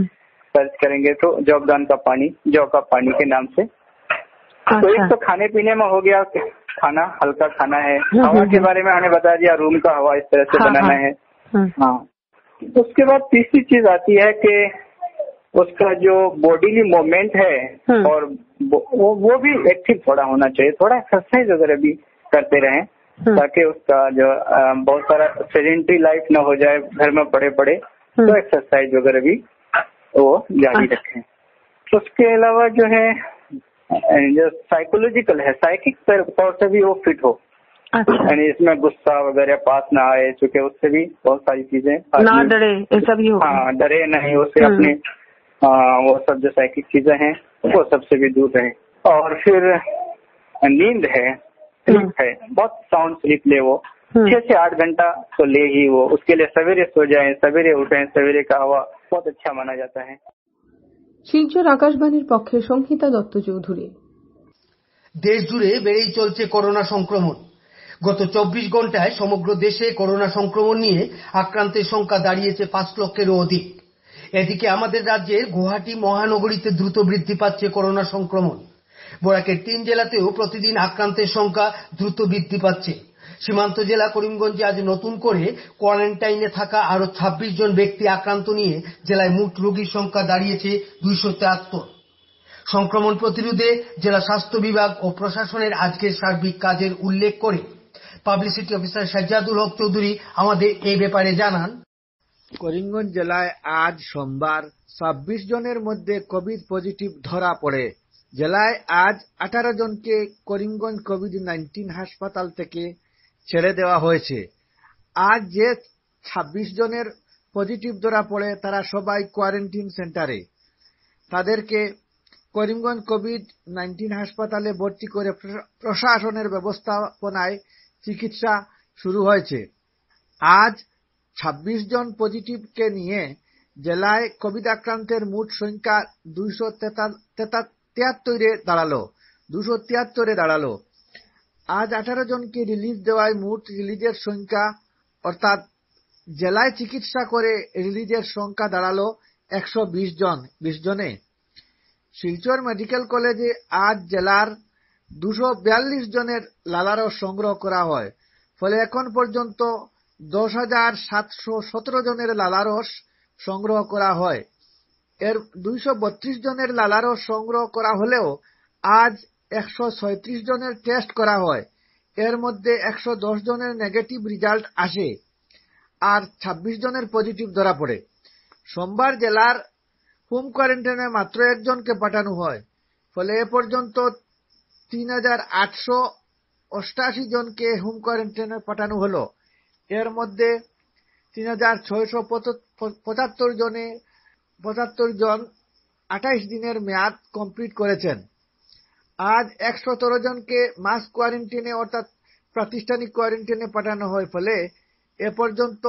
Speaker 7: सर्च करेंगे तो जौबदान का पानी, जौ का पानी के नाम से। तो एक तो खाने पीने में हो गया, खाना हल्का खाना है। हवा के बारे में हमने बता दिया, रूम का हवा इस तरह से बनाना है। हाँ, उसके बाद तीसरी चीज आती है कि उसका जो बॉडीली मूवमेंट है और वो भी एक्टिव थोड़ा होना चाहिए। थोड़ा एक्सरसाइज वगैरह भी करते रहें ताकि उसका जो बहुत सारा सेडेंटरी लाइफ ना हो जाए, घर में पड़े पड़े, तो एक्सरसाइज वगैरह भी वो जारी रखें। उसके अलावा जो है जो साइकोलॉजिकल है, साइकिक तौर से भी वो फिट हो, यानी इसमें गुस्सा वगैरह पास ना आए, चूंकि उससे भी बहुत सारी चीजें
Speaker 6: ना डरे, ऐसा भी हो।
Speaker 7: हाँ, डरे नहीं, उससे अपने वो सब जो साइकिक चीजें हैं वो सबसे भी दूर रहे। और फिर नींद है, स्लीप है, बहुत साउंड स्लीप ले, वो 6 से 8 घंटा तो ले ही वो। उसके लिए सवेरे सो जाएं, सवेरे उठें, सवेरे का हवा बहुत अच्छा माना जाता है।
Speaker 6: শিলচর আকাশবাণীর পক্ষে সংহিতা দত্ত চৌধুরী।
Speaker 8: দেশ জুড়ে বেড়েই চলছে করোনা সংক্রমণ। গত 24 ঘন্টায় সমগ্র দেশে করোনা সংক্রমণ নিয়ে আক্রান্তের সংখ্যা দাঁড়িয়েছে 5 লক্ষেরও অধিক। এদিকে আমাদের রাজ্যের গুয়াহাটি মহানগরীতে দ্রুত বৃদ্ধি পাচ্ছে করোনা সংক্রমণ। বরাকের 3 জেলাতেও প্রতিদিন আক্রান্তের সংখ্যা দ্রুত বৃদ্ধি পাচ্ছে। সীমান্ত জেলা করিমগঞ্জে আজ নতুন করে কোয়ারেন্টাইনে থাকা আরো 26 জন ব্যক্তি আক্রান্ত নিয়ে জেলায় মোট রোগীর সংখ্যা দাঁড়িয়েছে 273। সংক্রমণ প্রতিরোধে জেলা স্বাস্থ্য বিভাগ ও প্রশাসনের আজকের সার্বিক কাজের উল্লেখ করে পাবলিসিটি অফিসার সাজ্জাদুল হক চৌধুরী আমাদের এই ব্যাপারে জানান,
Speaker 9: করিমগঞ্জ জেলায় আজ সোমবার 26 জনের মধ্যে কোভিড পজিটিভ ধরা পড়ে। জেলায় আজ 18 জনকে করিমগঞ্জ কোভিড-19 হাসপাতাল থেকে ছেড়ে দেওয়া হয়েছে। আজ যে 26 জনের পজিটিভ ধরা পড়ে তারা সবাই কোয়ারেন্টিন সেন্টারে। তাদেরকে করিমগঞ্জ কোভিড-19 হাসপাতালে ভর্তি করে প্রশাসনের ব্যবস্থাপনায় চিকিৎসা শুরু হয়েছে। আজ 26 জন পজিটিভকে নিয়ে জেলায় কোভিড আক্রান্তের মোট সংখ্যা 273 দাঁড়ালো। আজ 18 জনকে রিলিজ দেওয়ায় মোট রিলিজের সংখ্যা, অর্থাৎ জেলায় চিকিৎসা করে রিলিজের সংখ্যা দাঁড়ালো 120 জনে। শিলচর মেডিকেল কলেজে আজ জেলার 242 জনের লালারস সংগ্রহ করা হয়। ফলে এখন পর্যন্ত 10,717 জনের লালারস সংগ্রহ করা হয়। এর 232 জনের লালারস সংগ্রহ করা হলেও আজ 136 জনের টেস্ট করা হয়। এর মধ্যে 110 জনের নেগেটিভ রেজাল্ট আসে আর 26 জনের পজিটিভ ধরা পড়ে। সোমবার জেলার হোম কোয়ারেন্টাইনে মাত্র 1 জনকে পাঠানো হয়। ফলে এ পর্যন্ত 3,888 জনকে হোম কোয়ারেন্টাইনে পাঠানো হলো। এর মধ্যে 3,675 জন 28 দিনের মেয়াদ কমপ্লিট করেছেন। আজ 117 জনকে মাস কোয়ারেন্টাইনে অর্থাৎ প্রাতিষ্ঠানিক কোয়ারেন্টাইনে পাঠানো হয়। ফলে এ পর্যন্ত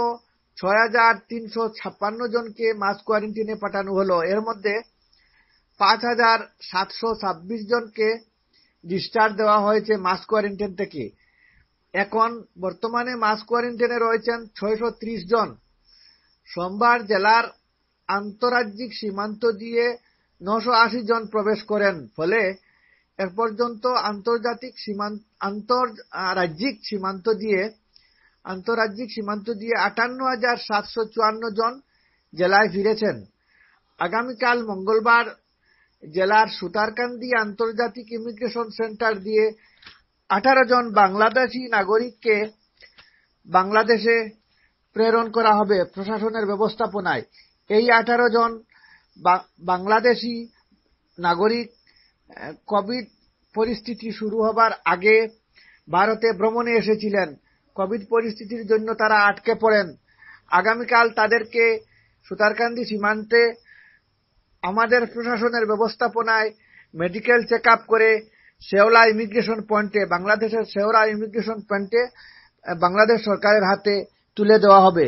Speaker 9: 6,356 জনকে মাস কোয়ারেন্টাইনে পাঠানো হলো। এর মধ্যে 5,726 জনকে ডিসচার্জ দেওয়া হয়েছে মাস কোয়ারেন্টাইন থেকে। এখন বর্তমানে মাস কোয়ারেন্টাইনে রয়েছেন 630 জন। সোমবার জেলার আন্তরাজ্যিক সীমান্ত দিয়ে 980 জন প্রবেশ করেন। ফলে এ পর্যন্ত আন্তর্জাতিক আন্তরাজ্যিক সীমান্ত দিয়ে 58,754 জন জেলায় ফিরেছেন। আগামীকাল মঙ্গলবার জেলার সুতারকান্দি আন্তর্জাতিক ইমিগ্রেশন সেন্টার দিয়ে 18 জন বাংলাদেশি নাগরিককে বাংলাদেশে প্রেরণ করা হবে প্রশাসনের ব্যবস্থাপনায়। এই 18 জন বাংলাদেশি নাগরিক কোভিড পরিস্থিতি শুরু হবার আগে ভারতে ভ্রমণে এসেছিলেন। কোভিড পরিস্থিতির জন্য তারা আটকে পড়েন। আগামীকাল তাদেরকে সুতারকান্দি সীমান্তে আমাদের প্রশাসনের ব্যবস্থাপনায় মেডিকেল চেক আপ করে শেওলা ইমিগ্রেশন পয়েন্টে, বাংলাদেশের শেওলা ইমিগ্রেশন পয়েন্টে বাংলাদেশ সরকারের হাতে তুলে দেওয়া হবে।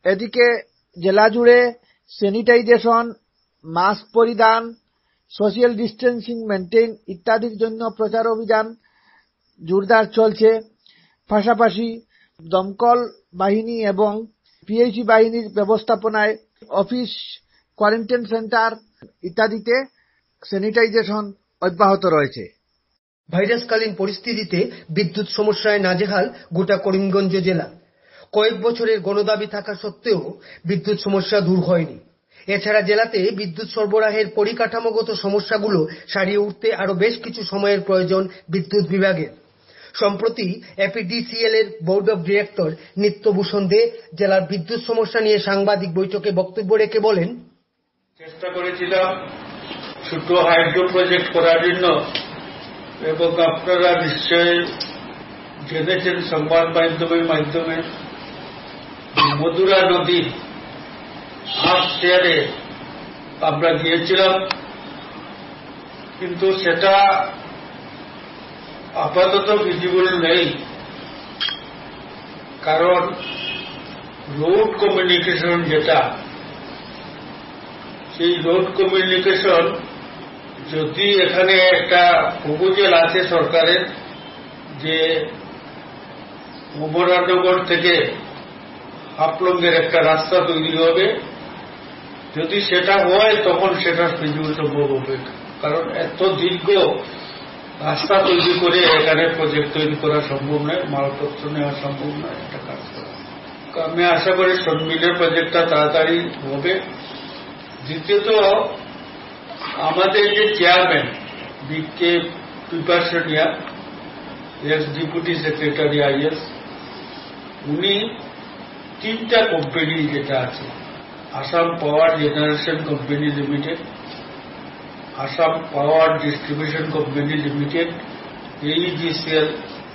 Speaker 9: এদিকে জেলা জুড়ে স্যানিটাইজেশন, মাস্ক পরিধান, সোশ্যাল ডিস্টেন্সিং মেনটেন ইত্যাদির জন্য প্রচার অভিযান জোরদার চলছে। পাশাপাশি দমকল বাহিনী এবং পিএইচই বাহিনীর ব্যবস্থাপনায় অফিস, কোয়ারেন্টাইন সেন্টার ইত্যাদিতে স্যানিটাইজেশন অব্যাহত রয়েছে।
Speaker 8: ভাইরাসকালীন পরিস্থিতিতে বিদ্যুৎ সমস্যায় নাজেহাল গোটা করিমগঞ্জ জেলা। কয়েক বছরের গণদাবি থাকা সত্ত্বেও বিদ্যুৎ সমস্যা দূর হয়নি। এছাড়া জেলাতে বিদ্যুৎ সরবরাহের পরিকাঠামোগত সমস্যাগুলো সারিয়ে উঠতে আরো বেশ কিছু সময়ের প্রয়োজন বিদ্যুৎ বিভাগের। সম্প্রতি এপিডিসিএল এর বোর্ড অব ডিরেক্টর নিত্যভূষণ দে জেলার বিদ্যুৎ সমস্যা নিয়ে সাংবাদিক বৈঠকে বক্তব্য রেখে বলেন,
Speaker 10: চেষ্টা করেছিলাম ছোট হাইড্রো প্রজেক্ট করার জন্য, এবং আপনারা নিশ্চয়ই জেনেছেন সংবাদ মাধ্যমে মধুরা নদীর হাফ শেয়ারে আমরা গিয়েছিলাম, কিন্তু সেটা আপাতত ভিজিবল নেই। কারণ রোড কমিউনিকেশন যেটা, সেই রোড কমিউনিকেশন যদি এখানে একটা প্রপোজাল আছে সরকারের যে অমরানগর থেকে হাফলংয়ের একটা রাস্তা তৈরি হবে, যদি সেটা হয় তখন সেটা ফিজিবল সম্ভব হবে। কারণ এত দীর্ঘ রাস্তা তৈরি করে এখানে প্রজেক্ট তৈরি করা সম্ভব নয়, মালপত্র নেওয়া সম্ভব নয়, এটা কাজ করা। আমি আশা করি সন্মিলের প্রজেক্টটা তাড়াতাড়ি হবে। দ্বিতীয়ত, আমাদের যে chairman B K Pipersenia, ex deputy secretary IS, উনি 3টা কোম্পানি যেটা আছে, Assam power generation company limited, Assam power distribution company limited, AGCL,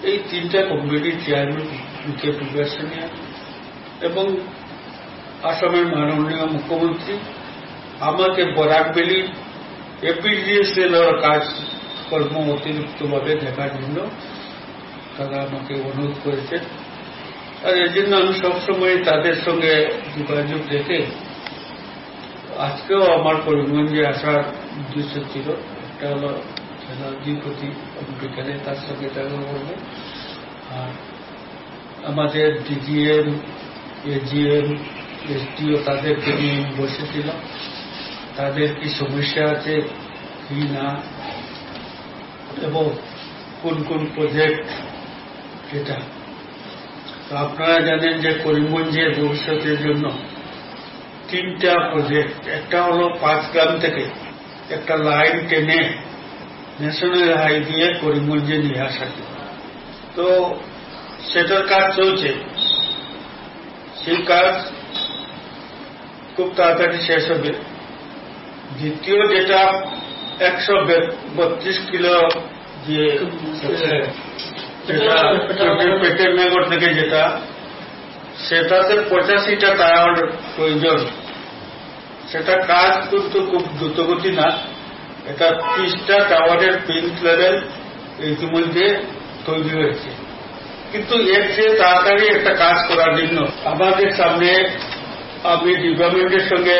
Speaker 10: এই 3টা কোম্পানির চেয়ারম্যান বিকে পিপার্সনিয়া এবং আসামের মাননীয় মুখ্যমন্ত্রী আমাকে বরাক ভ্যালি এপিডিসিএল এর কাজকর্ম অতিরিক্তভাবে দেখার জন্য তারা আমাকে অনুরোধ করেছেন। আর এর জন্য আমি সবসময় তাদের সঙ্গে যোগাযোগ রেখে আজকেও আমার করিমগঞ্জে আসার উদ্দেশ্য ছিল। একটা হলো জেলাধিপতি বিকালে তার সঙ্গে দেখা করবো, আর আমাদের ডিজিএম, এজিএম, এসডিও তাদেরকে নিয়ে বসেছিলাম, তাদের কি সমস্যা আছে কি না, এবং কোন কোন প্রজেক্ট এটা। আপনারা জানেন যে করিমগঞ্জের ভবিষ্যতের জন্য 3টা প্রজেক্ট, একটা হলো 5 গ্রাম থেকে একটা লাইন টেনে ন্যাশনাল হাইওয়ে করিমগঞ্জে নিয়ে আসা, তো সেটার কাজ চলছে। সেই কাজ খুব তাড়াতাড়ি শেষ হবে। দ্বিতীয় যেটা 132 কিলো যে পেটেরনগর থেকে যেটা, সেটাতে 85টা টাওয়ার প্রয়োজন। সেটা কাজ কিন্তু খুব দ্রুতগতি না, এটা 30টা টাওয়ারের পিঙ্ক লেভেল ইতিমধ্যে তৈরি হয়েছে। কিন্তু এর চেয়ে তাড়াতাড়ি একটা কাজ করার জন্য আমাদের সামনে আমি ডিপার্টমেন্টের সঙ্গে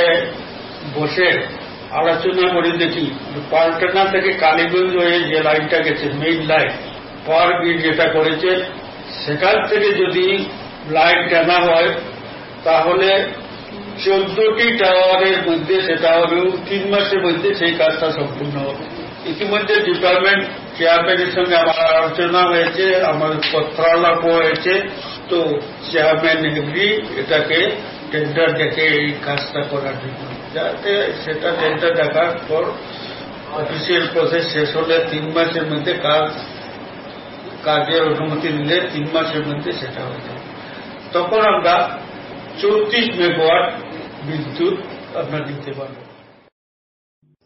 Speaker 10: বসে আলোচনা করে দেখি, পাল্টানা থেকে কালীগঞ্জ হয়ে যে লাইনটা গেছে, মেইন লাইন পাওয়ার গ্রিড যেটা করেছে, সেখান থেকে যদি লাইন টানা হয় তাহলে 14টি টাওয়ারের মধ্যে সেটা হবে 3 মাসের মধ্যে সেই কাজটা সম্পূর্ণ হবে। ইতিমধ্যে ডিপার্টমেন্ট চেয়ারম্যানের সঙ্গে আমার আলোচনা হয়েছে, আমার পত্রালাপ হয়েছে, তো চেয়ারম্যান এগ্রি এটাকে টেন্ডার দেখে এই কাজটা করার জন্য, যাতে সেটা টেন্ডার দেখার পর অফিসিয়াল প্রসেস শেষ হলে 3 মাসের মধ্যে কাজের অনুমতি দিলে 3 মাসের মধ্যে সেটা হয়ে যাবে। তখন আমরা 34 মেগাওয়াট বিদ্যুৎ আমরা দিতে পারব।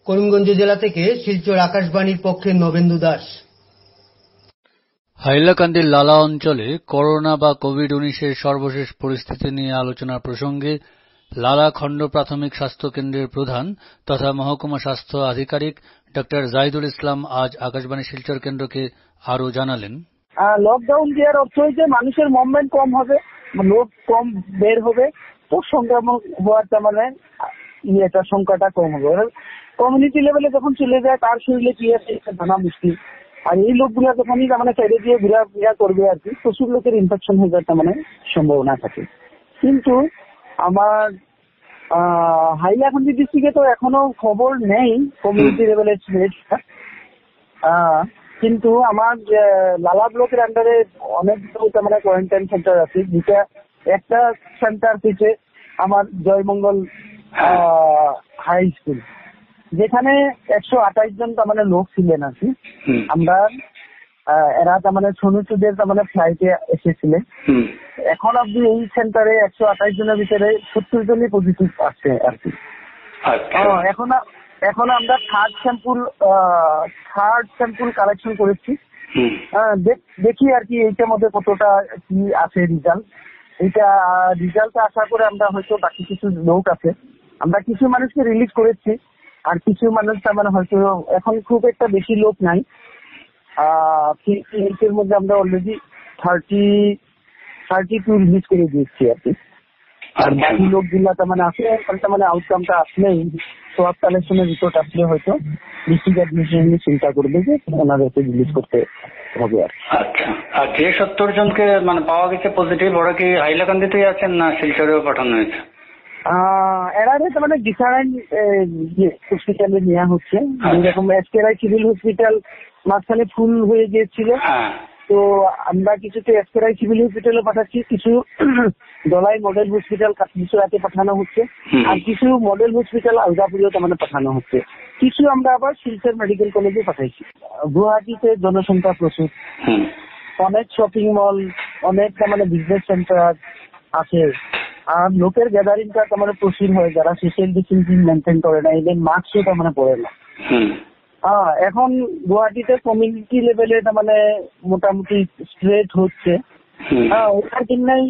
Speaker 8: করিমগঞ্জ জেলা থেকে শিলচর আকাশবাণীর পক্ষে নবেন্দু দাস।
Speaker 11: হাইলাকান্দির লালা অঞ্চলে করোনা বা কোভিড-19 সর্বশেষ পরিস্থিতি নিয়ে আলোচনার প্রসঙ্গে লালা খণ্ড প্রাথমিক স্বাস্থ্য কেন্দ্রের প্রধান তথা মহকুমা স্বাস্থ্য আধিকারিক ডক্টর জাহিদুল ইসলাম আজ আকাশবাণী শিলচর কেন্দ্রকে আরও জানালেন।
Speaker 12: লকডাউন দেওয়ার অর্থ হয়েছে মানুষের মুভমেন্ট কম হবে, লোক কম বের হবে তো সংক্রমণ হওয়ার মানে সংখ্যাটা কম হবে। কমিউনিটি লেভেলে যখন চলে যায় তার শরীরে কি আছে এটা জানা মুশকিল। আর এই লোকগুলা যখনই সাইডে দিয়ে ঘোরাফেরা করবে আর কি, প্রচুর লোকের ইনফেকশন হয়ে যাওয়ার সম্ভাবনা থাকে। কিন্তু আমার হাইলাকান্দি ডিস্ট্রিক্টে তো এখনো খবর নেই কমিউনিটি লেভেলের স্প্রেডটা, কিন্তু আমার লালা ব্লকের আন্ডারে অনেকগুলো কোয়ারেন্টাইন সেন্টার আছে, যেটা একটা সেন্টার থেকে আমার জয়মঙ্গল হাই স্কুল, যেখানে 128 জন লোক ছিলেন আর কি। আমরা এরা সনুচুদের ফ্লাইটে এসেছিলেন। এখন অব্দি এই সেন্টারে 128 জনের ভিতরে 70 জনই পজিটিভ আছে আর কি। এখন আমরা থার্ড স্যাম্পল কালেকশন করেছি। দেখি আর কি এইটার মধ্যে কতটা কি আছে রেজাল্ট। এইটা রেজাল্ট আশা করে আমরা হয়তো বাকি কিছু লোক আছে, আমরা কিছু মানুষকে রিলিজ করেছি, আর কিছু মানুষ হয়তো এখন খুব একটা বেশি লোক নাই। এর মধ্যে আমরা অলরেডি 32 রিলিজ করে দিয়েছি আর কি। আর বাকি লোকগুলা আছে আউটকামটা আসলেই সোয়াব কালেকশনের রিপোর্ট আসলে হয়তো ডিস্ট্রিক্ট অ্যাডমিনিস্ট্রেশন চিন্তা করবে যে ওনাদেরকে রিলিজ করতে হবে আর।
Speaker 13: আচ্ছা, আর যে 70 জনকে পাওয়া গেছে পজিটিভ, ওরা কি হাইলাকান্দিতেই আছেন না শিলচরেও পাঠানো হয়েছে?
Speaker 12: এরা ডিফারেন্ট হসপিটালে নেওয়া হচ্ছে। যেরকম এসকেআই সিভিল হসপিটাল মাঝখানে ফুল হয়ে গিয়েছিল, তো আমরা কিছুতে এসকেআই সিভিল হসপিটালে পাঠাচ্ছি, কিছু দলাই মডেল হসপিটাল কাটিছড়াতে পাঠানো হচ্ছে, আর কিছু মডেল হসপিটাল আলগাপুরেও পাঠানো হচ্ছে, কিছু আমরা আবার শিলচর মেডিকেল কলেজে পাঠাইছি। গুয়াহাটিতে জনসংখ্যা প্রচুর, অনেক শপিং মল, অনেক বিজনেস সেন্টার আছে, আর লোকের গ্যাদারিংটা প্রচুর হয়, যারা সোশ্যাল ডিস্টেন্সিং মেনটেন করে না, এদের মাস্কও পরে না। এখন গুয়াহাটিতে কমিউনিটি লেভেলে মোটামুটি স্প্রেড হচ্ছে। ওটার জন্যই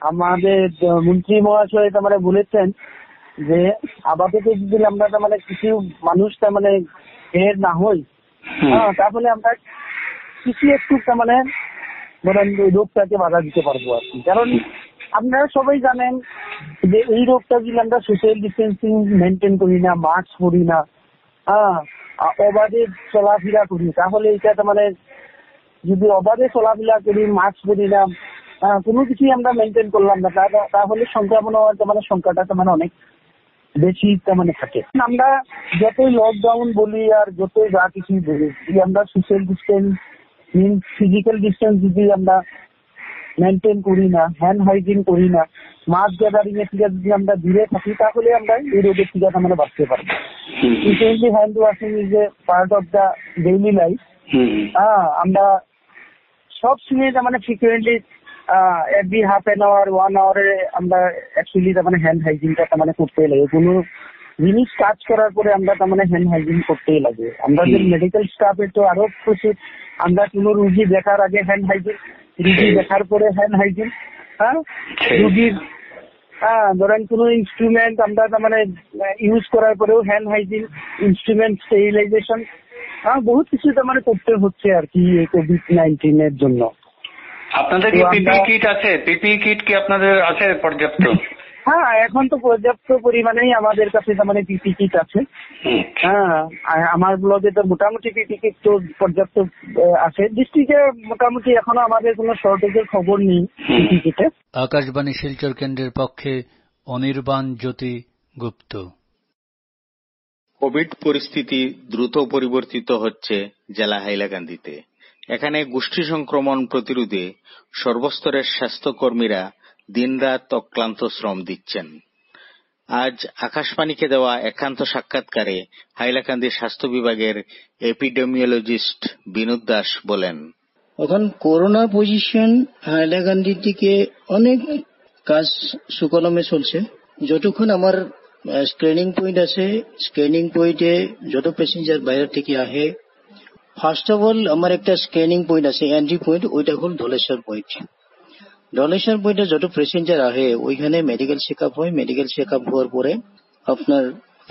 Speaker 12: আমাদের মন্ত্রী মহাশয় বলেছেন যে আপাতত যদি আমরা কিছু মানুষ বের না হই, তাহলে আমরা কিছু একটু রোগটাকে বাধা দিতে পারবো আর কি। কারণ আপনারা সবাই জানেন যে এই রোগটা যদি আমরা সোশ্যাল ডিস্টেন্সিং মেনটেন করি না, মাস্ক পরি না, অবাধে চলাফেরা করি, তাহলে এটা যদি অবাধে চলাফেরা করি, মাস্ক পরি না, কোনো কিছুই আমরা মেনটেন করলাম না, তাহলে সংক্রমণ হওয়ার সংখ্যাটা অনেক বেশি থাকে। আমরা যতই লকডাউন বলি আর যতই যা কিছুই বলি, যদি আমরা social distance means physical distance যদি আমরা মেনটেন করি না, হ্যান্ড হাইজিন করি না, মাস্ক গ্যাদারিং এর থেকে যদি আমরা দূরে থাকি, তাহলে আমরা এই রোগের থেকে বাঁচতে পারবো। Recently hand washing is a part of the daily life. আমরা সব সময় frequently every half an hour 1 আওয়ারে আমরা অ্যাকচুয়ালি হ্যান্ড হাইজিনটা করতেই লাগে। কোনো জিনিস কাজ করার পরে আমরা হ্যান্ড হাইজিন করতেই লাগে। আমরা যে মেডিকেল স্টাফের তো আরো প্রচুর, আমরা কোনো রুগী দেখার আগে হ্যান্ড হাইজিন, রুগী দেখার পরে হ্যান্ড হাইজিন, রুগীর ধরেন কোনো ইনস্ট্রুমেন্ট আমরা ইউজ করার পরেও হ্যান্ড হাইজিন, ইনস্ট্রুমেন্ট স্টেরিলাইজেশন, বহুত কিছু করতে হচ্ছে আর কি এই কোভিড-19 এর জন্য।
Speaker 13: আপনাদের কি পিপিই কিট আছে? পিপিই কিট কি আপনাদের আছে পর্যাপ্ত?
Speaker 12: হ্যাঁ, এখন তো পর্যাপ্ত পরিমাণেই আমাদের কাছে পিপি কিট আছে। আমার ব্লগে তো মোটামুটি পিপি কিট তো পর্যাপ্ত আছে। ডিস্ট্রিক্টে মোটামুটি এখনো আমাদের কোনো শর্টেজের খবর নেই পিপি কিটে।
Speaker 11: আকাশবাণী শিলচর কেন্দ্রের পক্ষে অনির্বাণ জ্যোতি গুপ্ত।
Speaker 14: কোভিড পরিস্থিতি দ্রুত পরিবর্তিত হচ্ছে জেলা হাইলাকান্দিতে। এখানে গোষ্ঠী সংক্রমণ প্রতিরোধে সর্বস্তরের স্বাস্থ্যকর্মীরা দিনরাত অক্লান্ত শ্রম দিচ্ছেন। আজ আকাশবাণীকে দেওয়া একান্ত সাক্ষাৎকারে হাইলাকান্দি স্বাস্থ্য বিভাগের এপিডেমিওলজিস্ট বিনোদ দাস বলেন,
Speaker 15: এখন করোনা পজিশন হাইলাকান্দির দিকে অনেক কাজ সুকলমে চলছে। যতক্ষণ আমার স্ক্রিনিং পয়েন্ট আছে, স্ক্রিনিং পয়েন্টে যত প্যাসেঞ্জার বাইরে থেকে আহে, ফার্স্ট অফ অল আমার একটা স্ক্রিনিং পয়েন্ট আছে, এন্ট্রি পয়েন্ট, ওইটা হল ধলেশ্বর পয়েন্ট। ধলেশ্বর পয়েন্টে যত প্যাসেঞ্জার আহে ওইখানে মেডিকেল চেক আপ হয়। মেডিকেল চেক আপ হওয়ার পরে আপনার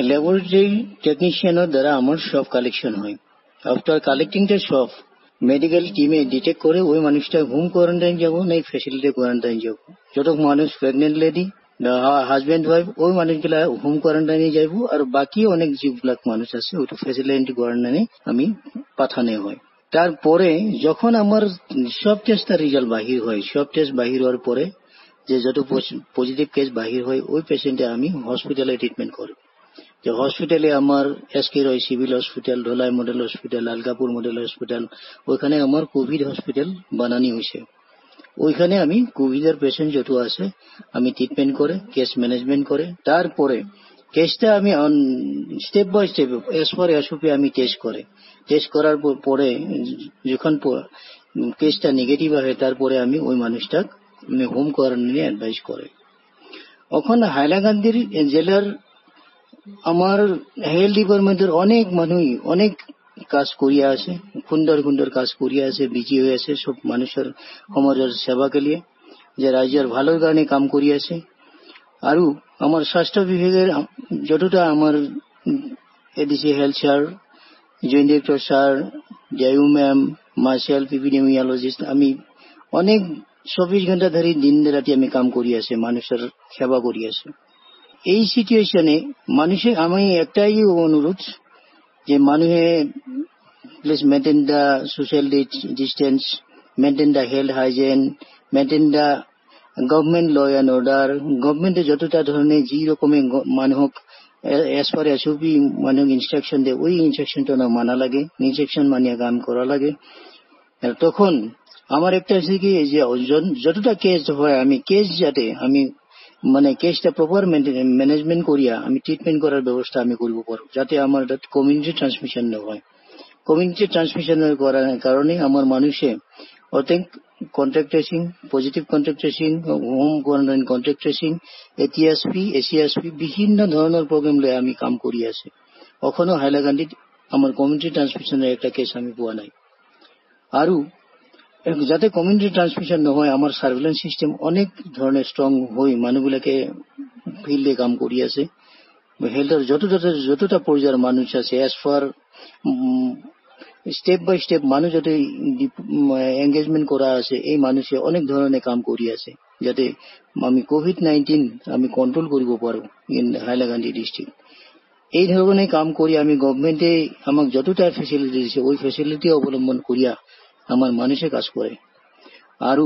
Speaker 15: ল্যাবরেটরি টেকনিশিয়ানের দ্বারা আমার সব কালেকশন হয়। আফটার কালেক্টিং দ্য সব মেডিকেল টিমে ডিটেক্ট করে ওই মানুষটা হোম কোয়ারেন্টাইন যাবো না ফ্যাসিলিটি কোয়ারেন্টাইন যাবো। যত মানুষ প্রেগনেন্ট লেডি হাজব্যান্ড ওয়াইফ ওই মানুষগুলা হোম কোয়ারেন্টাইনে যাইবো, আর বাকি অনেক যেগুলা মানুষ আছে ওইটা ফ্যাসিলিটি কোয়ারেন্টাইনে আমি পাঠানো হয়। তারপরে যখন আমার সব টেস্টের রেজাল্ট বাহির হয়, সব টেস্ট বাহির হওয়ার পরে যে যত পজিটিভ কেস বাহির হয় ওই পেশেন্টে আমি হসপিটালে ট্রিটমেন্ট করি। যে হসপিটালে আমার S K Roy civil hospital, Dhalai model hospital, Algapur model hospital, ওইখানে আমার কোভিড হসপিটাল বানানি হয়েছে। ওইখানে আমি কোভিডের পেশেন্ট যত আছে আমি ট্রিটমেন্ট করে কেস ম্যানেজমেন্ট করে তারপরে কেসটা আমি step by step as per SOP আমি টেস্ট করে টেস্ট করার পরে যখন কেসটা নেগেটিভ হয় তারপরে আমি ওই মানুষটা হোম কোয়ারেন্টাইনে অ্যাডভাইস করে। এখন হাইলাকান্দির জেলার আমার হেলথ ডিপার্টমেন্টের অনেক মানুষ অনেক কাজ করিয়া আছে, সুন্দর সুন্দর কাজ করিয়া আছে, বিজি হয়ে আছে সব মানুষের সমাজের সেবাকে লিয়ে, যে রাজ্যের ভালোর কারণে কাম করিয়া আছে। আর আমার স্বাস্থ্য বিভাগের যতটা আমার ADC health sir, joint director sir, জয়ু ম্যাম, মার্শাল এপিডেমিওলজিস্ট, আমি অনেক 24 ঘন্টা ধরে দিন রাতে আমি কাম করি আছে, মানুষের সেবা করি আছে। এই সিচুয়েশনে মানুষে আমি একটাই অনুরোধ যে মানুষে please maintain the social distance, maintain the health hygiene, maintain the government law and order. গভর্নমেন্টে যতটা ধরনের যে রকমের মানুহক এজ পার এসওপি মানুষ ইনস্ট্রাকশন দেয় ওই ইনস্ট্রাকশনটা না মানা লাগে, ইনস্ট্রাকশন মানিয়ে কাম করা লাগে। তখন আমার একটা আছে কি যে যতটা কেস হয় আমি কেস যাতে আমি কেসটা প্রপার ম্যানেজমেন্ট করিয়া আমি ট্রিটমেন্ট করার ব্যবস্থা আমি করব পারো, যাতে আমার কমিউনিটি ট্রান্সমিশন না হয়। কমিউনিটি ট্রান্সমিশন করার কারণে আমার মানুষে অনেক contact tracing, positive contact tracing, home quarantine contact tracing, ATSP, ACSP বিভিন্ন ধরনের প্রোগ্রাম লয়ে আমি কাম করি আছে। এখনো হাইলাকান্দিত আমার কমিউনিটি ট্রান্সমিশনের একটা কেস আমি পাওয়া নাই। আরো যাতে কমিউনিটি ট্রান্সমিশন না হয় আমার সার্ভেলেন্স সিস্টেম অনেক ধরনের স্ট্রং হয়ে মানুষগুলাকে ফিল্ডে কাম করি আছে। হেলথের যতটা পর্যায়ের মানুষ আছে as far step by step মানুষ যাতে এঙ্গেজমেন্ট করা আছে এই মানুষে অনেক ধরনের কাম করি আছে, যাতে আমি কোভিড-19 আমি কন্ট্রোল করিব পারো ইন হাইলাকান্দি ডিস্ট্রিক্ট। এই ধরনের কাম করি আমি গভর্নমেন্টে আমাকে যতটা ফেসিলিটি দিচ্ছে ওই ফেসিলিটি অবলম্বন করিয়া আমার মানুষে কাজ করে। আরো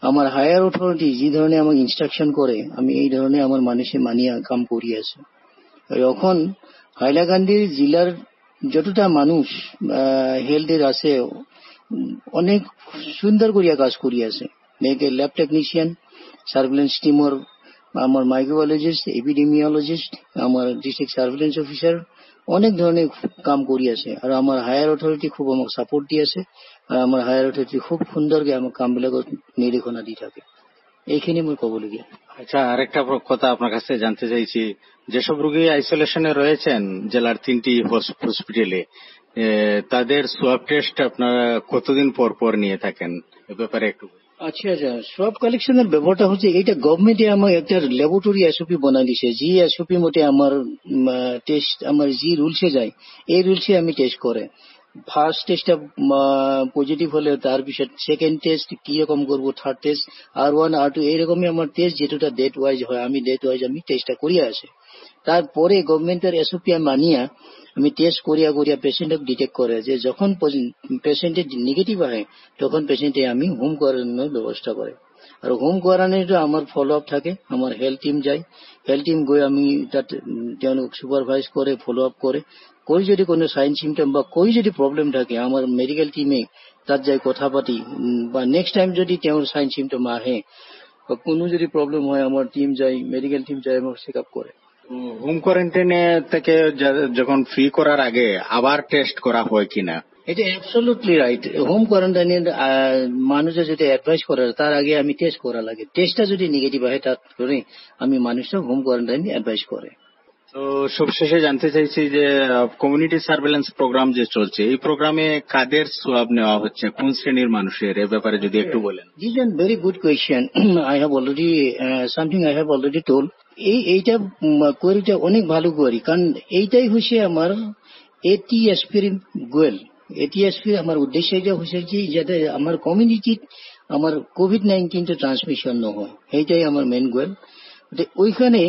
Speaker 15: আমার হায়ার অথরিটি যে ধরনের আমাকে ইনস্ট্রাকশন করে আমি এই ধরনের আমার মানুষে মানিয়া কাম করি আছে। এখন হাইলাকান্দির জেলার যতটা মানুষ হেলথের আছে অনেক সুন্দর করিয়া কাজ করি আছে। ল্যাব টেকনিশিয়ান, সার্ভেলেন্স টিমর, আমার মাইক্রোবায়োলজিস্ট, এপিডেমিওলজিস্ট, আমার ডিস্ট্রিক্ট সার্ভেলেন্স অফিসার অনেক ধরনের কাম করি আছে। আর আমার হায়ার অথরিটি খুব আমাকে সাপোর্ট দিয়ে আছে, আর আমার হায়ার অথরিটি খুব সুন্দরকে আমার কামবিলাক নিরীক্ষণা দিয়ে থাকে। এইখিনি মোর কবলগীয়া।
Speaker 14: আচ্ছা, আরেকটা কথা আপনার কাছে জানতে চাইছি, যেসব রোগী আইসোলেশনে রয়েছেন জেলার 3টি হসপিটালে, তাদের সোয়াব টেস্ট আপনারা কতদিন পর পর নিয়ে থাকেন এ ব্যাপারে একটু?
Speaker 15: আচ্ছা, সব কালেকশনের ব্যাপারটা হচ্ছে এইটা গভর্নমেন্টে আমার একটা ল্যাবরেটরি এসওপি বানাই দিছে, যে এসওপি মতে আমার টেস্ট আমার যে রুলসে যায় এই রুলসে আমি টেস্ট করে। ফার্স্ট টেস্টটা পজিটিভ হলে তার পিছত সেকেন্ড টেস্ট কি রকম করবো, থার্ড টেস্ট R1 R2 এইরকমই আমার টেস্ট যেটা ডেট ওয়াইজ হয় আমি ডেট ওয়াইজ আমি টেস্টটা করিয়া আসে। তারপরে গভর্নমেন্টের এসওপি মানিয়া আমি টেস্ট করিয়া পেশেন্টকে ডিটেক্ট করে যে যখন পেশেন্টের নেগেটিভ হয় তখন পেশেন্টে আমি হোম কোয়ারেন্টাইনের ব্যবস্থা করে। আর হোম কোয়ারেন্টাইনে আমার ফলো আপ থাকে, আমার হেলথ টিম যায়, হেলথ টিম গিয়ে আমি তাত সুপারভাইজ করে ফলো আপ করে যদি কোনো সাইন সিমটম বা যদি প্রবলেম থাকে আমার মেডিকেল টিমে তাত যাই কথা পাতি, বা নেক্সট টাইম যদি সাইন সিমটম আহে বা কোনো যদি প্রবলেম হয় আমার টিম যায়, মেডিকেল টিম যায়, আমার চেক আপ করে।
Speaker 14: হোম কোয়ারেন্টাইনে থেকে যখন ফ্রি করার আগে আবার টেস্ট করা হয় কিনা?
Speaker 15: এটা অ্যাবসলিউটলি রাইট। হোম কোয়ারেন্টাইনের মানুষের যদি অ্যাডভাইস করার তার আগে আমি টেস্ট করা লাগে। টেস্টটা যদি নেগেটিভ হয় তারপরে আমি মানুষটা হোম কোয়ারেন্টাইন অ্যাডভাইস করে।
Speaker 14: তো সবশেষে জানতে চাইছি যে কমিউনিটি সার্ভেলেন্স প্রোগ্রাম যে চলছে এই প্রোগ্রামে কাদের সোয়াব নেওয়া হচ্ছে, কোন শ্রেণীর মানুষের, এ ব্যাপারে যদি একটু বলেন।
Speaker 15: This is very good question. I have already something I have already told. এইটা কোয়ারিটা অনেক ভালো কোয়ারি, কারণ এইটাই হচ্ছে আমার এটিএসপির গোয়েল। এটিএসপি আমার উদ্দেশ্য এটা হয়েছে কি যাতে আমার কমিউনিটিত আমার কোভিড-19 ট্রান্সমিশন নহয়, সেইটাই আমার মেইন গোল। ওইখানে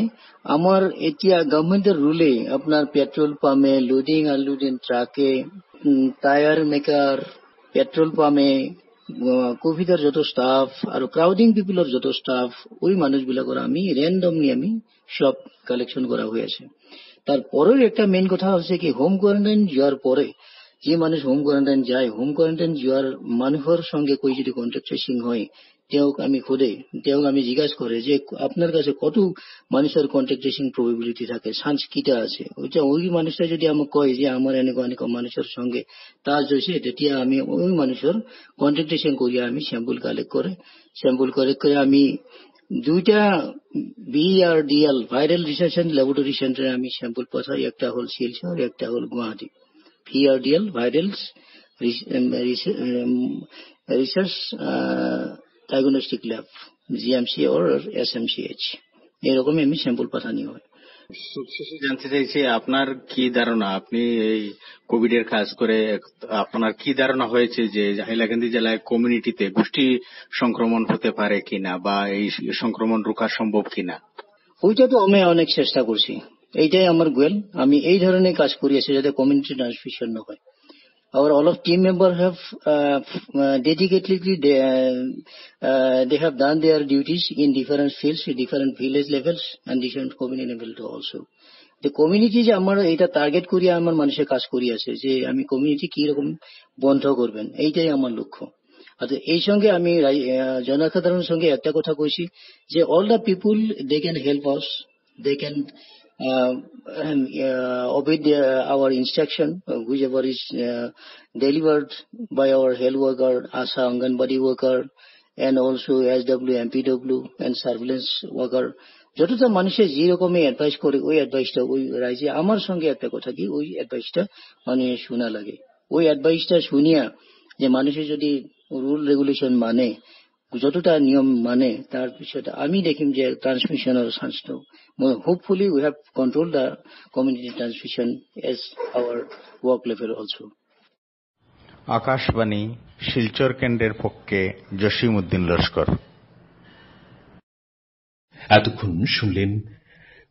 Speaker 15: আমার এতিয়া গভর্নমেন্টের রুলে আপনার পেট্রোল পাম্পে, লোডিং আনলোডিং ট্রাকে, টায়ার মেকার, পেট্রোল পাম্পে কোভিডের যত স্টাফ আর ক্রাউডিং পিপলের যত স্টাফ, ওই মানুষগুলোর আমি র্যান্ডমলি আমি সব কালেকশন করা হয়েছে। তারপরেও একটা মেইন কথা হচ্ছে কি হোম কোয়ারেন্টাইন যাওয়ার পরে যে মানুষ হোম কোয়ারেন্টাইন যায়, হোম কোয়ারেন্টাইন যাওয়ার মানুষের সঙ্গে কই যদি কন্ট্যাক্ট ট্রেসিং হয়, তেওঁক আমি জিজ্ঞাসা করে যে আপনার কাছে কত মানুষের কন্ট্যাক্ট ট্রেসিং প্রবাবিলিটি থাকে, চান্স কিটা আছে। ওই মানুষটা যদি আমাকে কয় যে আমার এনেকুৱা মানুষের সঙ্গে টাচ হয়েছে, তেতিয়া আমি ওই মানুষের কন্ট্যাক্ট ট্রেসিং করিয়া আমি স্যাম্পল কালেক্ট করে আমি দুইটা VRDL viral research and laboratory সেন্টারে আমি স্যাম্পল পাঠাই, একটা হল শিলচর, একটা হল Guwahati. VRDL viral research diagnostic lab, GMC or SMCH, এরকম আমি স্যাম্পল পাঠানি হয়।
Speaker 14: জানতে চাইছি আপনার কি ধারণা, আপনি এই কোভিড এর কাজ করে আপনার কি ধারণা হয়েছে যে হাইলাকান্দি জেলায় কমিউনিটিতে গোষ্ঠী সংক্রমণ হতে পারে কিনা বা এই সংক্রমণ রোকা সম্ভব কিনা?
Speaker 15: ওইটা তো আমি অনেক চেষ্টা করছি, এইটাই আমার গোল। আমি এই ধরনের কাজ করিয়েছি যাতে কমিউনিটি ট্রান্সমিশন না হয়। Our all of team members have dedicatedly they have done their duties in different fields, different village levels and different community level also. The community যে আমার এটা টার্গেট করিয়া আমার মানুষের কাজ করিয়াছে যে আমি কমিউনিটি কি রকম বন্ধ করবেন, এইটাই আমার লক্ষ্য। আর এই সঙ্গে আমি জনসাধারণের সঙ্গে একটা কথা কইছি যে all the people they can help us, they can obey our instruction whichever is delivered by our health worker, ASHA, Anganwadi worker and also SW, MPW and surveillance worker. যতটা মানুষের যে রকমের অ্যাডভাইস করে ওই অ্যাডভাইসটা ওই রাইজে আমার সঙ্গে একটা কথা কি ওই অ্যাডভাইসটা মানে শোনা লাগে। ওই অ্যাডভাইসটা শুনিয়া যে মানুষের যদি রুল রেগুলেশন মানে, যতটা নিয়ম মানে, তার বিষয়টা আমি দেখি যে ট্রান্সমিশনের চান্সটা hopefully we have control the community transmission as our work level also.
Speaker 16: Akashvani Silchar কেন্দ্রের পক্ষে জসিম উদ্দিন লস্কর।
Speaker 1: এতক্ষণ শুনলেন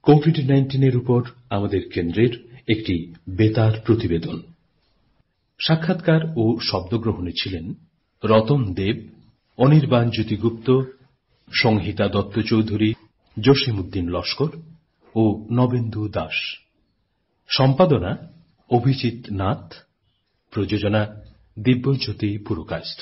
Speaker 1: কোভিড-19 এর উপর আমাদের কেন্দ্রের একটি বেতার প্রতিবেদন। সাক্ষাৎকার ও শব্দগ্রহণে ছিলেন রতন দেব, অনির্বাণ জ্যোতি গুপ্ত, সংহিতা দত্ত চৌধুরী, জসিম উদ্দিন লস্কর ও নবেন্দু দাস। সম্পাদনা অভিজিৎ নাথ, প্রযোজনা দিব্যজ্যোতি পুরকায়স্থ।